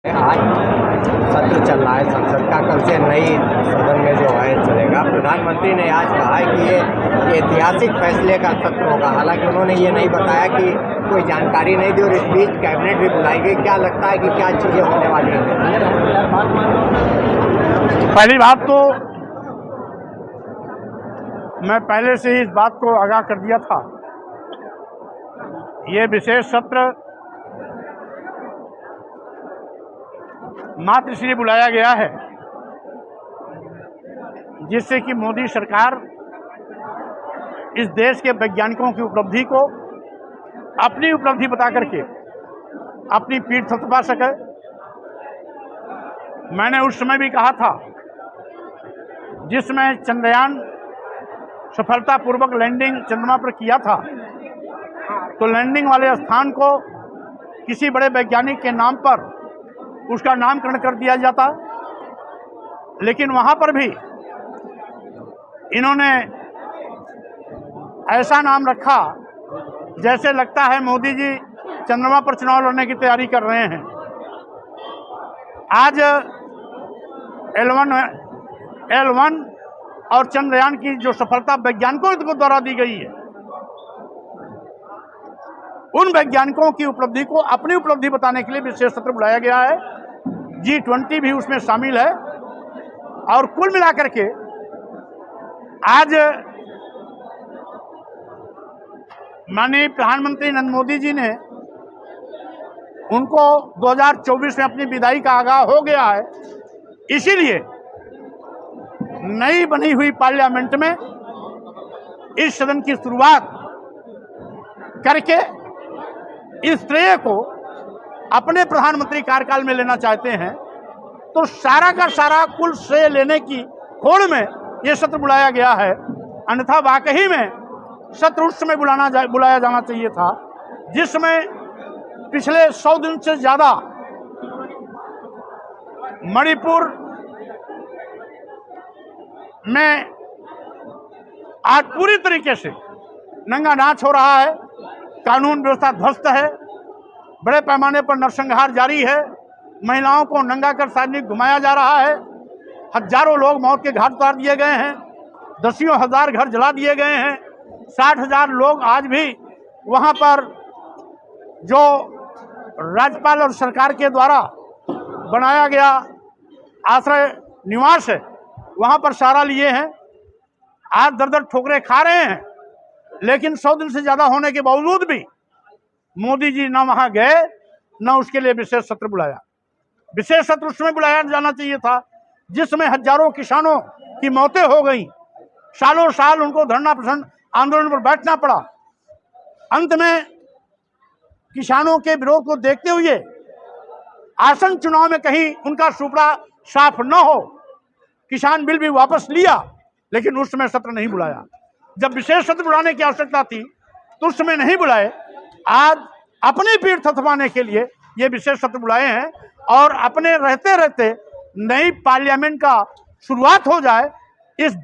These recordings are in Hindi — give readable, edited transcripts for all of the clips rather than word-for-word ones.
आज सत्र चल रहा है संसद का। कल से नई सदन में जो है चलेगा। प्रधानमंत्री ने आज कहा है कि ये ऐतिहासिक फैसले का सत्र होगा। हालांकि उन्होंने ये नहीं बताया कि कोई जानकारी नहीं दी और इस बीच कैबिनेट भी बुलाई गई। क्या लगता है कि क्या चीज़ें होने वाली हैं? पहली बात तो मैं पहले से ही इस बात को आगाह कर दिया था। ये विशेष सत्र मात्र इसलिए बुलाया गया है जिससे कि मोदी सरकार इस देश के वैज्ञानिकों की उपलब्धि को अपनी उपलब्धि बता करके अपनी पीठ थपथपा सके। मैंने उस समय भी कहा था जिसमें चंद्रयान सफलतापूर्वक लैंडिंग चंद्रमा पर किया था, तो लैंडिंग वाले स्थान को किसी बड़े वैज्ञानिक के नाम पर उसका नामकरण कर दिया जाता, लेकिन वहां पर भी इन्होंने ऐसा नाम रखा जैसे लगता है मोदी जी चंद्रमा पर चुनाव लड़ने की तैयारी कर रहे हैं। आज L1 और चंद्रयान की जो सफलता वैज्ञानिकों को द्वारा दी गई है, उन वैज्ञानिकों की उपलब्धि को अपनी उपलब्धि बताने के लिए विशेष सत्र बुलाया गया है। G20 भी उसमें शामिल है और कुल मिलाकर के आज माननीय प्रधानमंत्री नरेंद्र मोदी जी ने उनको 2024 में अपनी विदाई का आगाह हो गया है। इसीलिए नई बनी हुई पार्लियामेंट में इस सदन की शुरुआत करके इस श्रेय को अपने प्रधानमंत्री कार्यकाल में लेना चाहते हैं, तो सारा का सारा कुल श्रेय लेने की होड़ में यह सत्र बुलाया गया है। अन्यथा वाकई में सत्र उस समय बुलाया जाना चाहिए था जिसमें पिछले 100 दिन से ज्यादा मणिपुर में आज पूरी तरीके से नंगा नाच हो रहा है, कानून व्यवस्था ध्वस्त है, बड़े पैमाने पर नरसंहार जारी है, महिलाओं को नंगा कर सार्वजनिक घुमाया जा रहा है, हजारों लोग मौत के घाट उतार दिए गए हैं, दसियों हजार घर जला दिए गए हैं, 60,000 लोग आज भी वहां पर जो राज्यपाल और सरकार के द्वारा बनाया गया आश्रय निवास है वहां पर सहारा लिए हैं। आज दर दर ठोकरें खा रहे हैं, लेकिन 100 दिन से ज्यादा होने के बावजूद भी मोदी जी न वहां गए न उसके लिए विशेष सत्र बुलाया। विशेष सत्र उस समय बुलाया जाना चाहिए था जिसमें हजारों किसानों की मौतें हो गई, सालों साल उनको धरना प्रदर्शन आंदोलन पर बैठना पड़ा। अंत में किसानों के विरोध को देखते हुए आसन चुनाव में कहीं उनका सुपड़ा साफ न हो, किसान बिल भी वापस लिया, लेकिन उस समय सत्र नहीं बुलाया। जब विशेष सत्र बुलाने की आवश्यकता थी तो उस समय नहीं बुलाए। आज अपनी पीठ थपथपाने के लिए ये विशेष सत्र बुलाए हैं और अपने रहते रहते नई पार्लियामेंट का शुरुआत हो जाए, इस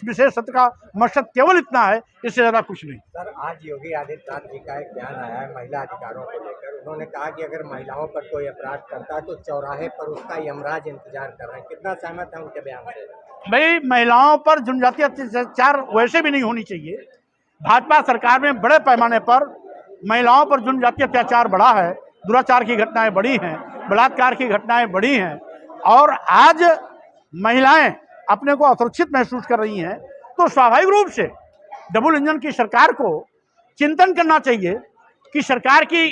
विशेष सत्र का मकसद केवल इतना है, इससे ज्यादा कुछ नहीं। सर, आज योगी आदित्यनाथ जी का एक बयान आया है महिला अधिकारों को लेकर। उन्होंने कहा कि अगर महिलाओं पर कोई अपराध करता है तो चौराहे पर उसका यमराज इंतजार कर रहे हैं। कितना सहमत है उनके बयान से? भाई, महिलाओं पर जनजातीय अत्याचार वैसे भी नहीं होनी चाहिए। भाजपा सरकार में बड़े पैमाने पर महिलाओं पर जनजातीय अत्याचार बढ़ा है, दुराचार की घटनाएं बढ़ी हैं, बलात्कार की घटनाएं बढ़ी हैं और आज महिलाएं अपने को असुरक्षित महसूस कर रही हैं। तो स्वाभाविक रूप से डबल इंजन की सरकार को चिंतन करना चाहिए कि सरकार की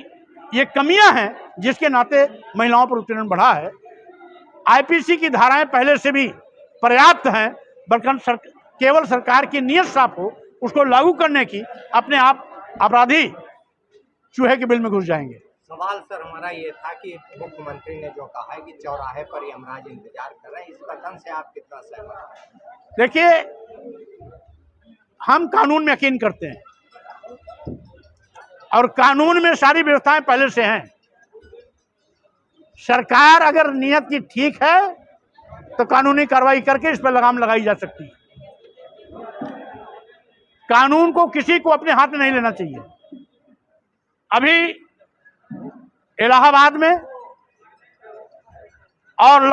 ये कमियां हैं जिसके नाते महिलाओं पर उत्पीड़न बढ़ा है। आईपीसी की धाराएं पहले से भी पर्याप्त हैं, बल्कि केवल सरकार की नीयत साफ हो उसको लागू करने की, अपने आप अपराधी चूहे के बिल में घुस जाएंगे। सवाल सर हमारा ये था कि मुख्यमंत्री ने जो कहा है कि चौराहे पर यमराज इंतजार कर रहे हैं, इस कथन से आप कितना सहमत हैं? देखिए, हम कानून में यकीन करते हैं और कानून में सारी व्यवस्थाएं पहले से हैं। सरकार अगर नियत की ठीक है तो कानूनी कार्रवाई करके इस पर लगाम लगाई जा सकती है। कानून को किसी को अपने हाथ में नहीं लेना चाहिए। अभी इलाहाबाद में और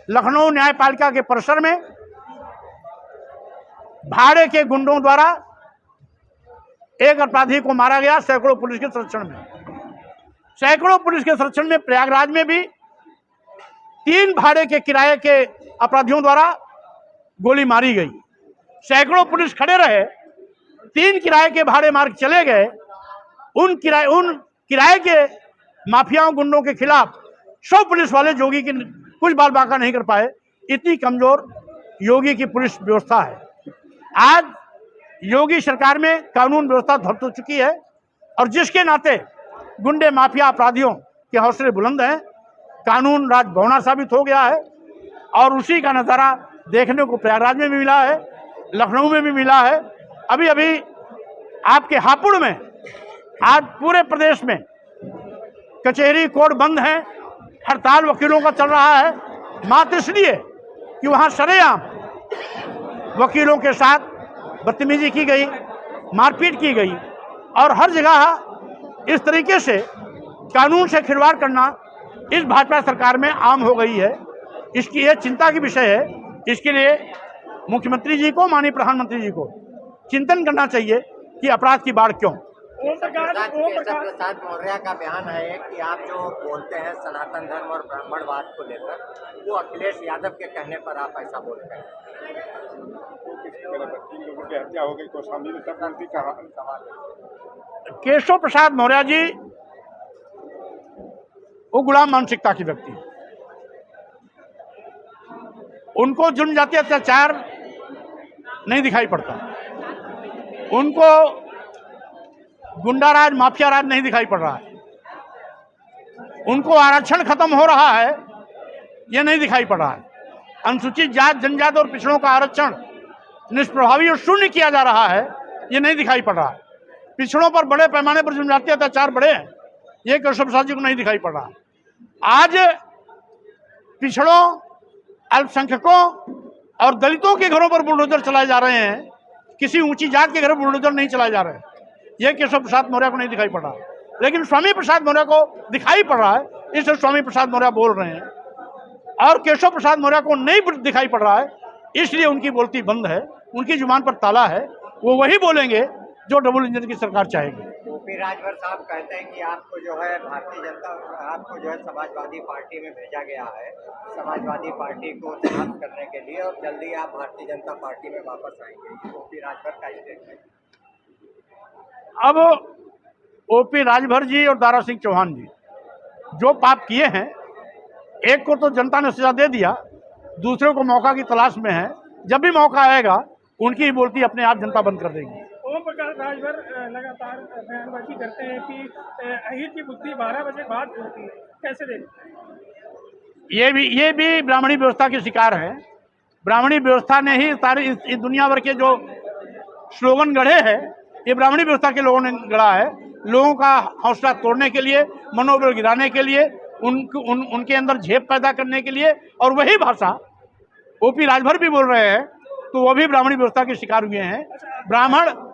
लखनऊ न्यायपालिका के परिसर में भाड़े के गुंडों द्वारा एक अपराधी को मारा गया, सैकड़ों पुलिस के संरक्षण में। प्रयागराज में भी 3 भाड़े के किराए के अपराधियों द्वारा गोली मारी गई, सैकड़ों पुलिस खड़े रहे, 3 किराए के भाड़े मार चले गए। उन किराए के माफियाओं गुंडों के खिलाफ 100 पुलिस वाले योगी की कुछ बाल बांका नहीं कर पाए। इतनी कमजोर योगी की पुलिस व्यवस्था है। आज योगी सरकार में कानून व्यवस्था ध्वस्त हो चुकी है और जिसके नाते गुंडे माफिया अपराधियों के हौसले बुलंद हैं, कानून राज भवना साबित हो गया है। और उसी का नज़ारा देखने को प्रयागराज में भी मिला है, लखनऊ में भी मिला है। अभी आपके हापुड़ में आज पूरे प्रदेश में कचहरी कोर्ट बंद है, हड़ताल वकीलों का चल रहा है, मात्र इसलिए कि वहां सरेआम वकीलों के साथ बदतमीजी की गई, मारपीट की गई और हर जगह इस तरीके से कानून से खिलवाड़ करना इस भाजपा सरकार में आम हो गई है। इसकी यह चिंता की विषय है। इसके लिए मुख्यमंत्री जी को, माननीय प्रधानमंत्री जी को चिंतन करना चाहिए कि अपराध की बाढ़ क्यों। प्रसाद मौर्य का बयान है कि आप जो बोलते हैं सनातन धर्म और ब्राह्मणवाद को लेकर, वो अखिलेश यादव के कहने पर आप ऐसा बोलते हैं। 3 लोगों की हत्या हो गई, कौशाम्बी में तब गलती कहाँ है? केशव प्रसाद मौर्य जी वो गुलाम मानसिकता की व्यक्ति, उनको जुल्म जाति अत्याचार नहीं दिखाई पड़ता, उनको गुंडाराज माफिया राज नहीं दिखाई पड़ रहा है, उनको आरक्षण खत्म हो रहा है ये नहीं दिखाई पड़ रहा है, अनुसूचित जात जनजात और पिछड़ों का आरक्षण निष्प्रभावी और शून्य किया जा रहा है ये नहीं दिखाई पड़ रहा है, पिछड़ों पर बड़े पैमाने पर जनजातीय अत्याचार बढ़े हैं ये केशव प्रसाद जी को नहीं दिखाई पड़ रहा। आज पिछड़ों, अल्पसंख्यकों और दलितों के घरों पर बुलडोजर चलाए जा रहे हैं, किसी ऊंची जात के घर पर बुलडोजर नहीं चलाए जा रहे हैं, यह केशव प्रसाद मौर्य को नहीं दिखाई पड़ रहा। लेकिन स्वामी प्रसाद मौर्य को दिखाई पड़ रहा है, इसलिए स्वामी प्रसाद मौर्य बोल रहे हैं। और केशव प्रसाद मौर्य को नहीं दिखाई पड़ रहा है इसलिए उनकी बोलती बंद है, उनकी जुबान पर ताला है, वो वही बोलेंगे जो डबल इंजन की सरकार चाहेगी। ओपी राजभर साहब कहते हैं कि आपको जो है आपको जो है समाजवादी पार्टी में भेजा गया है, समाजवादी पार्टी को समाप्त करने के लिए, और जल्दी आप भारतीय जनता पार्टी में वापस आएंगे। ओपी राजभर का स्टेटमेंट। अब ओपी राजभर जी और दारा सिंह चौहान जी जो पाप किए हैं, एक को तो जनता ने सजा दे दिया, दूसरे को मौका की तलाश में है। जब भी मौका आएगा उनकी बोलती अपने आप जनता बंद कर देगी। ओम प्रकाश राजभर लगातार बयानबाजी करते हैं कि अहित की बुद्धि 12 बजे बाद होती है, कैसे देखते? ये भी ब्राह्मणी व्यवस्था के शिकार है। ब्राह्मणी व्यवस्था ने ही सारी इस दुनिया भर के जो स्लोगन गढ़े हैं ये ब्राह्मणी व्यवस्था के लोगों ने गढ़ा है, लोगों का हौसला तोड़ने के लिए, मनोबल गिराने के लिए, उनके अंदर झेप पैदा करने के लिए। और वही भाषा ओपी राजभर भी बोल रहे हैं तो वो भी ब्राह्मणी व्यवस्था के शिकार हुए हैं।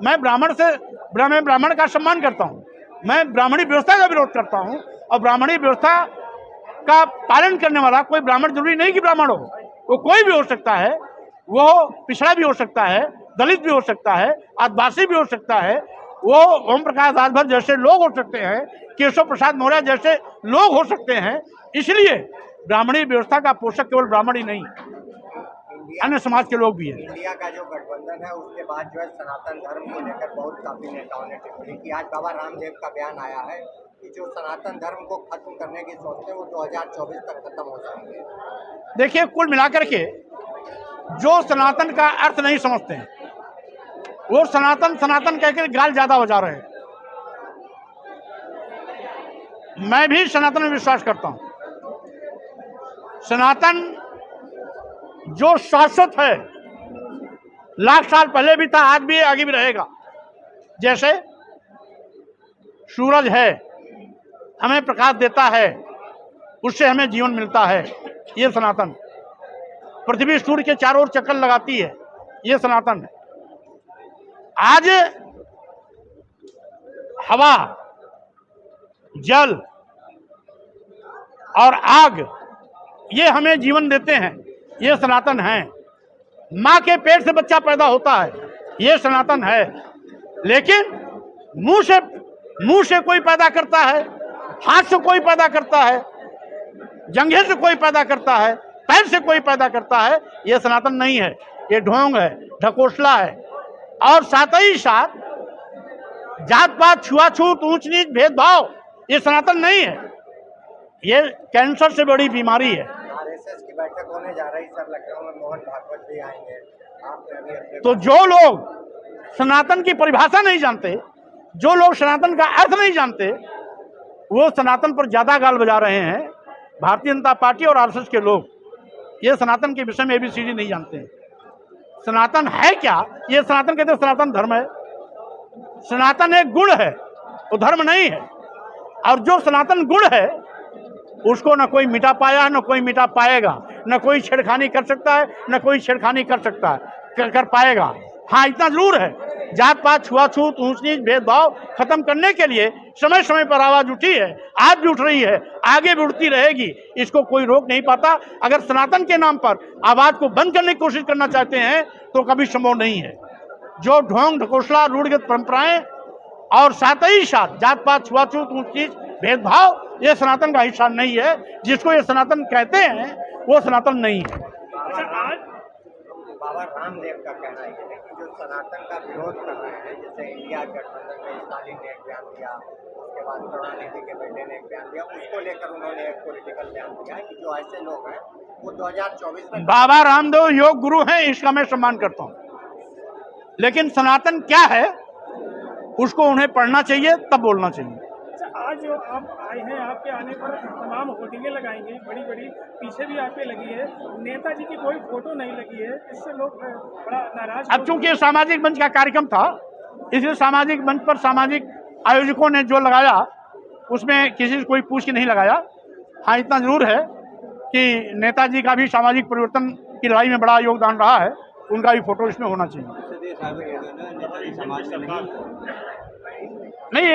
मैं ब्राह्मण का सम्मान करता हूँ, मैं ब्राह्मणी व्यवस्था का विरोध करता हूँ। और ब्राह्मणी व्यवस्था का पालन करने वाला कोई ब्राह्मण जरूरी नहीं कि ब्राह्मण हो, वो कोई भी हो सकता है, वो पिछड़ा भी हो सकता है, दलित भी हो सकता है, आदिवासी भी हो सकता है, वो ओम प्रकाश राजभर जैसे लोग हो सकते हैं, केशव प्रसाद मौर्य जैसे लोग हो सकते हैं। इसलिए ब्राह्मणी व्यवस्था का पोषक केवल ब्राह्मण ही नहीं, अन्य समाज के लोग भी हैं। इंडिया का जो गठबंधन है उसके बाद जो है सनातन धर्म को लेकर बहुत काफी नेताओं ने टिप्पणी की। आज बाबा रामदेव का बयान आया है कि जो सनातन धर्म को खत्म करने की सोचते हैं वो 2024 तक खत्म हो जाएंगे। देखिए, कुल मिलाकर के जो सनातन का अर्थ नहीं समझते हैं वो सनातन कहकर गाल ज्यादा बजा रहे हैं। मैं भी सनातन में विश्वास करता हूं। सनातन जो शाश्वत है, लाख साल पहले भी था, आज भी है, आगे भी रहेगा। जैसे सूरज है, हमें प्रकाश देता है, उससे हमें जीवन मिलता है, ये सनातन। पृथ्वी सूर्य के चारों ओर चक्कर लगाती है, ये सनातन है। आज हवा, जल और आग ये हमें जीवन देते हैं, ये सनातन है। माँ के पेट से बच्चा पैदा होता है, ये सनातन है। लेकिन मुंह से कोई पैदा करता है, हाथ से कोई पैदा करता है, जंघे से कोई पैदा करता है, पैर से कोई पैदा करता है, ये सनातन नहीं है। ये ढोंग है, ढकोसला है। और साथ ही साथ जात पात, छुआछूत, ऊंच नीच, भेदभाव, ये सनातन नहीं है। ये कैंसर से बड़ी बीमारी है। आरएसएस की बैठक होने जा रही सर, लखनऊ में मोहन भागवत भी आएंगे। आपने अभी अपने तो जो लोग सनातन की परिभाषा नहीं जानते, जो लोग सनातन का अर्थ नहीं जानते, वो सनातन पर ज्यादा गाल बजा रहे हैं। भारतीय जनता पार्टी और आरएसएस के लोग ये सनातन के विषय में ABCD नहीं जानते हैं। सनातन है क्या? ये सनातन कहते हैं सनातन धर्म है। सनातन एक गुण है, वो धर्म नहीं है। और जो सनातन गुण है उसको न कोई मिटा पाया, न कोई मिटा पाएगा, न कोई छेड़खानी कर सकता है, न कोई छेड़खानी कर सकता है, कर पाएगा। हाँ, इतना जरूर है, जात पात, छुआछूत, ऊंच नीच, भेदभाव खत्म करने के लिए समय समय पर आवाज उठी है, आज भी उठ रही है, आगे भी उठती रहेगी। इसको कोई रोक नहीं पाता। अगर सनातन के नाम पर आवाज को बंद करने की कोशिश करना चाहते हैं तो कभी संभव नहीं है। जो ढोंग ढकोसला, रूढ़िगत परंपराएं और साथ ही साथ जात पात, छुआछूत, ऊंच नीच, भेदभाव, ये सनातन का हिस्सा नहीं है। जिसको ये सनातन कहते हैं वो सनातन नहीं है। अच्छा, आज बाबा रामदेव का कहना है कि जो सनातन का विरोध कर रहे हैं, जैसे इंडिया गठबंधन में स्टालिन ने एक बयान दिया, उसके बाद करुणानिधि के बेटे ने एक बयान दिया, उसको लेकर उन्होंने एक पॉलिटिकल बयान दिया है कि जो ऐसे लोग हैं वो 2024 में बाबा रामदेव योग गुरु हैं, इसका मैं सम्मान करता हूं। लेकिन सनातन क्या है उसको उन्हें पढ़ना चाहिए, तब बोलना चाहिए। अच्छा, आज जो आप आए हैं, आपके आने पर तमाम होर्डिंगें लगाएंगे, बड़ी बड़ी, पीछे भी आपके लगी है, नेताजी की कोई फोटो नहीं लगी है, इससे लोग बड़ा नाराज। अब चूंकि ये सामाजिक मंच का कार्यक्रम था, इसलिए सामाजिक मंच पर सामाजिक आयोजकों ने जो लगाया उसमें किसी से कोई पूछ के नहीं लगाया। हाँ, इतना जरूर है कि नेताजी का भी सामाजिक परिवर्तन की लड़ाई में बड़ा योगदान रहा है, उनका भी फोटो इसमें होना चाहिए। नहीं,